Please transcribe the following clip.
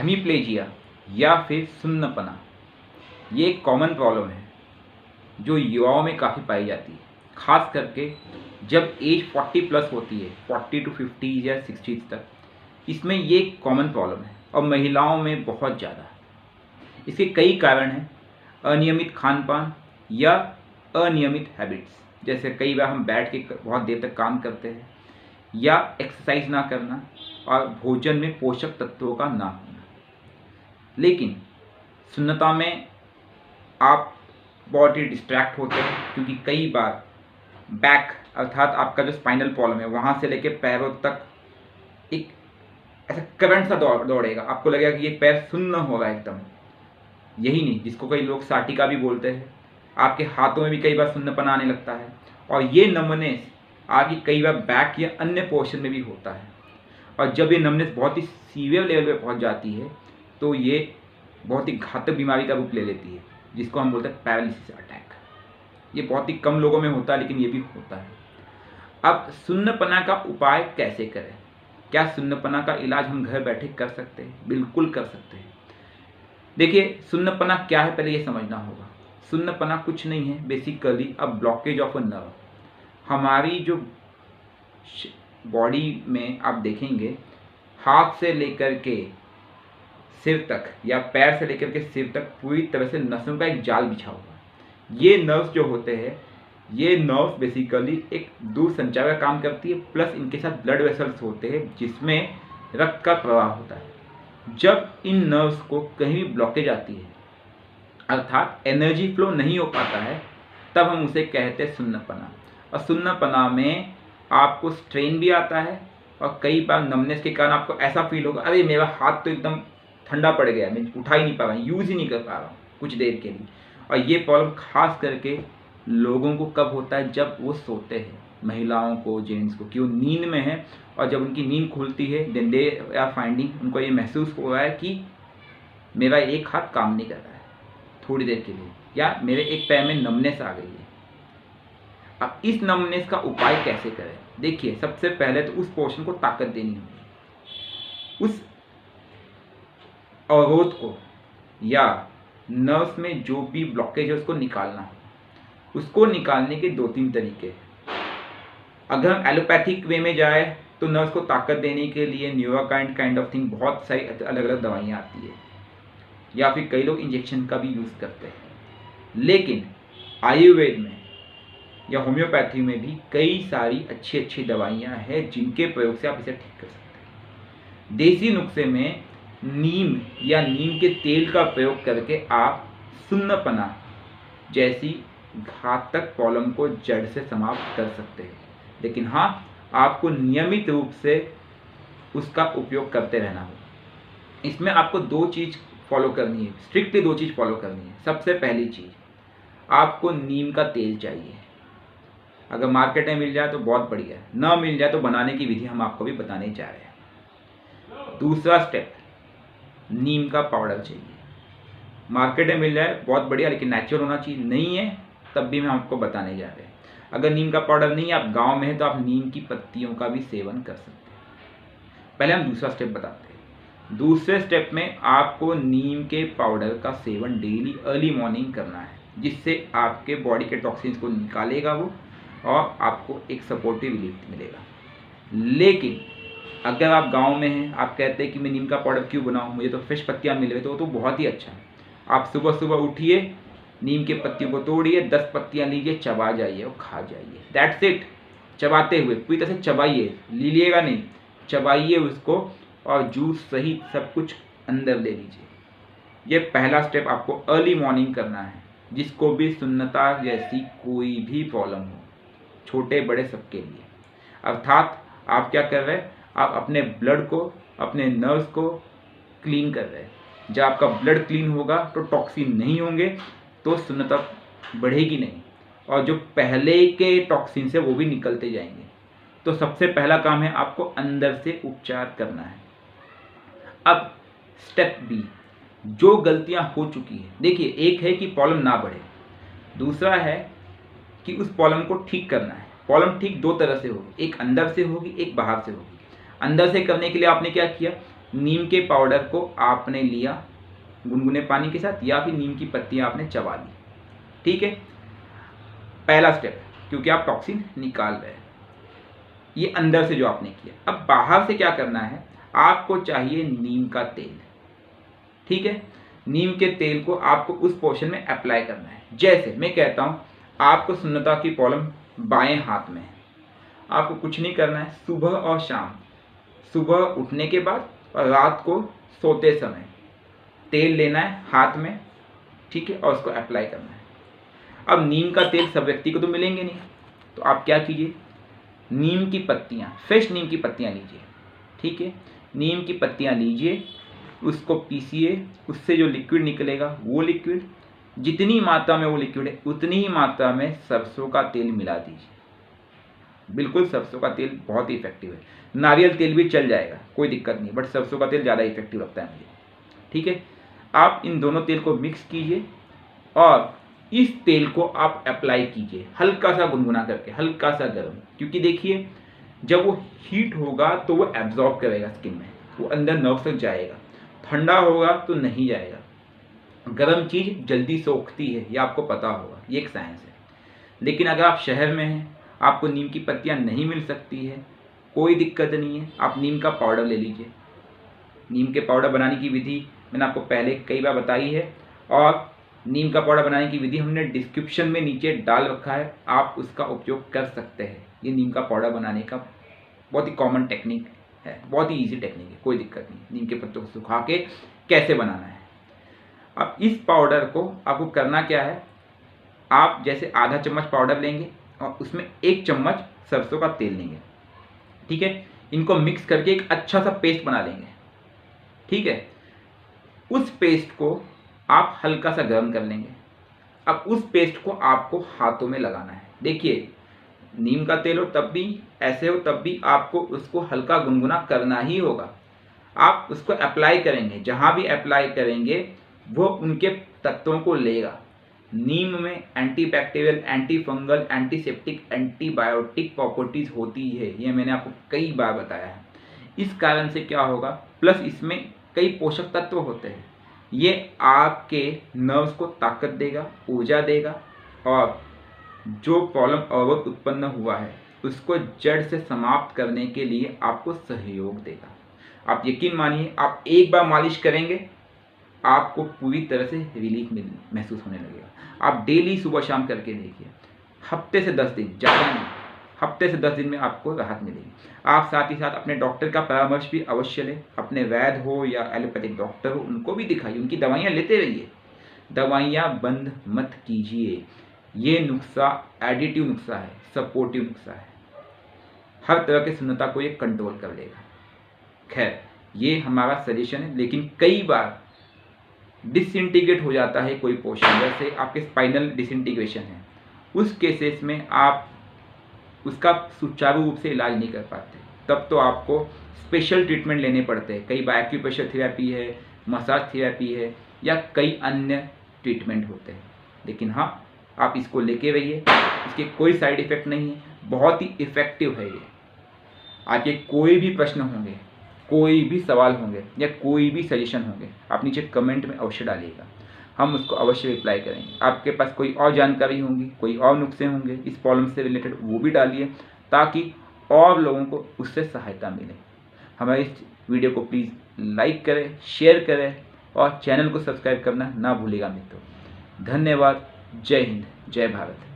Hemiplegia या फिर सुन्नपना, ये एक कॉमन प्रॉब्लम है जो युवाओं में काफ़ी पाई जाती है, खास करके जब एज 40 प्लस होती है, 40 to 50 या 60 तक। इसमें ये एक कॉमन प्रॉब्लम है और महिलाओं में बहुत ज़्यादा है। इसके कई कारण हैं, अनियमित खान पान या अनियमित हैबिट्स, जैसे कई बार हम बैठ के बहुत देर तक काम करते हैं या एक्सरसाइज ना करना और भोजन में पोषक तत्वों का ना होना। लेकिन सुन्नता में आप बहुत ही डिस्ट्रैक्ट होते हैं, क्योंकि कई बार बैक अर्थात आपका जो स्पाइनल प्रॉब्लम है वहाँ से लेकर पैरों तक एक ऐसा करंट सा दौड़ेगा, आपको लगेगा कि ये पैर सुन्न होगा एकदम। यही नहीं, जिसको कई लोग साटिका भी बोलते हैं, आपके हाथों में भी कई बार सुन्नपना आने लगता है और ये नमनेस आपकी कई बार बैक या अन्य पोर्शन में भी होता है। और जब ये नमनेस बहुत ही सीवियर लेवल पे पहुंच जाती है तो ये बहुत ही घातक बीमारी का रूप ले लेती है, जिसको हम बोलते हैं पैरालिसिस अटैक। ये बहुत ही कम लोगों में होता है, लेकिन ये भी होता है। अब सुन्नपना का उपाय कैसे करें? क्या सुन्नपना का इलाज हम घर बैठे कर सकते हैं? बिल्कुल कर सकते हैं। देखिए, सुन्नपना क्या है पहले ये समझना होगा। सुन्नपना कुछ नहीं है, basically a blockage of a nerve. हमारी जो बॉडी में आप देखेंगे, हाथ से लेकर के सिर तक या पैर से लेकर के सिर तक पूरी तरह से नसों का एक जाल बिछा हुआ है। ये नर्व्स जो होते हैं, ये नर्व्स बेसिकली एक दूर संचार का काम करती है, प्लस इनके साथ ब्लड वेसल्स होते हैं जिसमें रक्त का प्रवाह होता है। जब इन नर्व्स को कहीं भी ब्लॉकेज आती है, अर्थात एनर्जी फ्लो नहीं हो पाता है, तब हम उसे कहते हैं सुन्नपना। और सुन्नपना में आपको स्ट्रेन भी आता है और कई बार नमनेस के कारण आपको ऐसा फील होगा, अरे मेरा हाथ तो एकदम ठंडा पड़ गया, मैं उठा ही नहीं पा रहा हूँ, यूज़ ही नहीं कर पा रहा हूँ कुछ देर के लिए। और ये प्रॉब्लम खास करके लोगों को कब होता है? जब वो सोते हैं, महिलाओं को, जेंट्स को, कि वो नींद में है और जब उनकी नींद खुलती है देन दे आर फाइंडिंग, उनको ये महसूस हो रहा है कि मेरा एक हाथ काम नहीं कर रहा है थोड़ी देर के लिए, या मेरे एक पैर में नमनेस आ गई है। अब इस नमनेस का उपाय कैसे करें? देखिए, सबसे पहले तो उस पोर्शन को ताकत देनी होगी, उस अवरोध को या नर्व्स में जो भी ब्लॉकेज है उसको निकालना है। उसको निकालने के 2-3 तरीके हैं। अगर हम एलोपैथिक वे में जाए तो नर्व्स को ताकत देने के लिए न्यूरोकाइंड काइंड ऑफ थिंग बहुत सारी अलग अलग दवाइयाँ आती है, या फिर कई लोग इंजेक्शन का भी यूज़ करते हैं। लेकिन आयुर्वेद में या होम्योपैथी में भी कई सारी अच्छी अच्छी दवाइयाँ हैं जिनके प्रयोग से आप इसे ठीक कर सकते हैं। देसी नुस्खे में नीम या नीम के तेल का प्रयोग करके आप सुन्नपना जैसी घातक प्रॉब्लम को जड़ से समाप्त कर सकते हैं। लेकिन हाँ, आपको नियमित रूप से उसका उपयोग करते रहना होगा। इसमें आपको 2 चीज़ फॉलो करनी है, स्ट्रिक्टली 2 चीज़ फॉलो करनी है। सबसे पहली चीज़, आपको नीम का तेल चाहिए। अगर मार्केट में मिल जाए तो बहुत बढ़िया है, ना मिल जाए तो बनाने की विधि हम आपको भी बताने जा रहे हैं। दूसरा स्टेप, नीम का पाउडर चाहिए। मार्केट में मिल जाए बहुत बढ़िया, लेकिन नेचुरल होना चाहिए। नहीं है तब भी हम आपको बताने जा रहे हैं। अगर नीम का पाउडर नहीं है, आप गांव में हैं, तो आप नीम की पत्तियों का भी सेवन कर सकते हैं। पहले हम दूसरा स्टेप बताते हैं। दूसरे स्टेप में आपको नीम के पाउडर का सेवन डेली अर्ली मॉर्निंग करना है, जिससे आपके बॉडी के टॉक्सिन्स को निकालेगा वो और आपको एक सपोर्टिव रिलीफ मिलेगा। लेकिन अगर आप गांव में हैं, आप कहते हैं कि मैं नीम का पाउडर क्यों बनाऊं, मुझे तो फ्रेश पत्तियां मिल रही, तो वो तो बहुत ही अच्छा है। आप सुबह सुबह उठिए, नीम के पत्तियों को तोड़िए, 10 पत्तियां लीजिए, चबा जाइए और खा जाइए। That's it. चबाते हुए पूरी तरह से चबाइए, लीजिएगा नहीं, चबाइए उसको और जूस सहित सब कुछ अंदर ले लीजिए। ये पहला स्टेप आपको अर्ली मॉर्निंग करना है। जिसको भी सुन्नता जैसी कोई भी प्रॉब्लम हो, छोटे बड़े सबके लिए। अर्थात आप क्या कर रहे हैं? आप अपने ब्लड को, अपने नर्व्स को क्लीन कर रहे हैं। जब आपका ब्लड क्लीन होगा तो टॉक्सिन नहीं होंगे, तो सुन्नता बढ़ेगी नहीं, और जो पहले के टॉक्सिन है वो भी निकलते जाएंगे। तो सबसे पहला काम है आपको अंदर से उपचार करना है। अब स्टेप बी, जो गलतियां हो चुकी है, देखिए, एक है कि प्रॉब्लम ना बढ़े, दूसरा है कि उस प्रॉब्लम को ठीक करना है। प्रॉब्लम ठीक 2 तरह से होगी, एक अंदर से होगी, एक बाहर से होगी। अंदर से करने के लिए आपने क्या किया? नीम के पाउडर को आपने लिया गुनगुने पानी के साथ या फिर नीम की पत्तियां आपने चबा ली, ठीक है। पहला स्टेप, क्योंकि आप टॉक्सिन निकाल रहे हैं, ये अंदर से जो आपने किया। अब बाहर से क्या करना है, आपको चाहिए नीम का तेल, ठीक है। नीम के तेल को आपको उस पोर्शन में अप्लाई करना है। जैसे मैं कहता हूँ आपको शून्यता की प्रॉब्लम बाएं हाथ में है, आपको कुछ नहीं करना है, सुबह और शाम, सुबह उठने के बाद और रात को सोते समय तेल लेना है हाथ में, ठीक है, और उसको अप्लाई करना है। अब नीम का तेल सब व्यक्ति को तो मिलेंगे नहीं, तो आप क्या कीजिए, नीम की पत्तियाँ, फ्रेश नीम की पत्तियाँ लीजिए, ठीक है। नीम की पत्तियाँ लीजिए, उसको पीसिए, उससे जो लिक्विड निकलेगा वो लिक्विड, जितनी मात्रा में वो लिक्विड है उतनी ही मात्रा में सरसों का तेल मिला दीजिए। बिल्कुल सरसों का तेल बहुत ही इफेक्टिव है, नारियल तेल भी चल जाएगा, कोई दिक्कत नहीं, बट सरसों का तेल ज़्यादा इफेक्टिव लगता है मुझे, ठीक है। आप इन दोनों तेल को मिक्स कीजिए और इस तेल को आप अप्लाई कीजिए हल्का सा गुनगुना करके, हल्का सा गर्म, क्योंकि देखिए जब वो हीट होगा तो वो एब्जॉर्ब करेगा स्किन में, वो अंदर नर्व तक जाएगा, ठंडा होगा तो नहीं जाएगा। गर्म चीज़ जल्दी सोखती है, ये आपको पता होगा, ये एक साइंस है। लेकिन अगर आप शहर में हैं, आपको नीम की पत्तियाँ नहीं मिल सकती है, कोई दिक्कत नहीं है, आप नीम का पाउडर ले लीजिए। नीम के पाउडर बनाने की विधि मैंने आपको पहले कई बार बताई है, और नीम का पाउडर बनाने की विधि हमने डिस्क्रिप्शन में नीचे डाल रखा है, आप उसका उपयोग कर सकते हैं। ये नीम का पाउडर बनाने का बहुत ही कॉमन टेक्निक है, बहुत ही ईजी टेक्निक है, कोई दिक्कत नहीं। नीम के पत्तों को सुखा के कैसे बनाना है। अब इस पाउडर को आपको करना क्या है, आप जैसे आधा चम्मच पाउडर लेंगे और उसमें 1 चम्मच सरसों का तेल लेंगे, ठीक है। इनको मिक्स करके एक अच्छा सा पेस्ट बना लेंगे, ठीक है। उस पेस्ट को आप हल्का सा गर्म कर लेंगे। अब उस पेस्ट को आपको हाथों में लगाना है। देखिए नीम का तेल हो तब भी, ऐसे हो तब भी, आपको उसको हल्का गुनगुना करना ही होगा। आप उसको अप्लाई करेंगे, जहाँ भी अप्लाई करेंगे वो उनके तत्वों को लेगा। नीम में antibacterial, anti fungal, antiseptic, antibiotic properties होती है, ये मैंने आपको कई बार बताया है। इस कारण से क्या होगा, प्लस इसमें कई पोषक तत्व होते हैं, ये आपके नर्व्स को ताकत देगा, ऊर्जा देगा, और जो प्रॉब्लम अवरोध उत्पन्न हुआ है उसको जड़ से समाप्त करने के लिए आपको सहयोग देगा। आप यकीन मानिए, आप एक बार मालिश करेंगे आपको पूरी तरह से रिलीफ महसूस होने लगेगा। आप डेली सुबह शाम करके देखिए, हफ्ते से 10 दिन, ज़्यादा नहीं, हफ्ते से 10 दिन में आपको राहत मिलेगी। आप साथ ही साथ अपने डॉक्टर का परामर्श भी अवश्य लें, अपने वैद्य हो या एलोपैथिक डॉक्टर हो उनको भी दिखाइए, उनकी दवाइयाँ लेते रहिए, दवाइयाँ बंद मत कीजिए। ये नुस्खा एडिटिव नुस्खा है, सपोर्टिव नुस्खा है, हर तरह की शून्यता को ये कंट्रोल कर लेगा। खैर ये हमारा सजेशन है, लेकिन कई बार डिसइंटीग्रेट हो जाता है कोई पोर्शन, जैसे आपके स्पाइनल डिसइंटीग्रेशन है, उस केसेस में आप उसका सुचारू रूप से इलाज नहीं कर पाते, तब तो आपको स्पेशल ट्रीटमेंट लेने पड़ते हैं। कई बार एक्यूप्रेशर थेरेपी है, मसाज थेरेपी है, या कई अन्य ट्रीटमेंट होते हैं। लेकिन हाँ, आप इसको लेके रहिए, इसके कोई साइड इफ़ेक्ट नहीं है, बहुत ही इफ़ेक्टिव है ये। आगे कोई भी प्रश्न होंगे, कोई भी सवाल होंगे या कोई भी सजेशन होंगे, आप नीचे कमेंट में अवश्य डालिएगा, हम उसको अवश्य रिप्लाई करेंगे। आपके पास कोई और जानकारी होंगी, कोई और नुस्खे होंगे इस प्रॉब्लम से रिलेटेड, वो भी डालिए ताकि और लोगों को उससे सहायता मिले। हमारे इस वीडियो को प्लीज़ लाइक करें, शेयर करें और चैनल को सब्सक्राइब करना ना भूलिएगा मित्रों। धन्यवाद। जय हिंद, जय भारत।